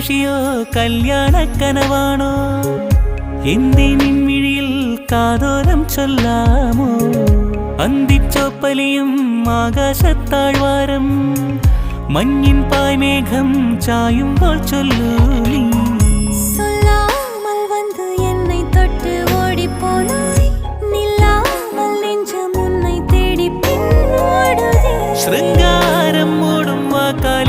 സാക്ഷിയോ കല്യാണ കനവാണോ എന്തേ നിൻമിഴിയിൽ കാതോരം ചൊല്ലാമോ അന്തിച്ചോപ്പലിയും ആകാശത്താഴ്വാരം മഞ്ഞിൻ പായ്മേഘം ചായുമ്പോൾ ചൊല്ലൂ നീ சொல்லாமல் வந்து என்னை தொட்டு ஓடி போனாய் நில்லாமல் நெஞ்சம் உன்னை தேடி பின் ஓடுதே ശൃംഗാരം മൂടും വാക്കാൽ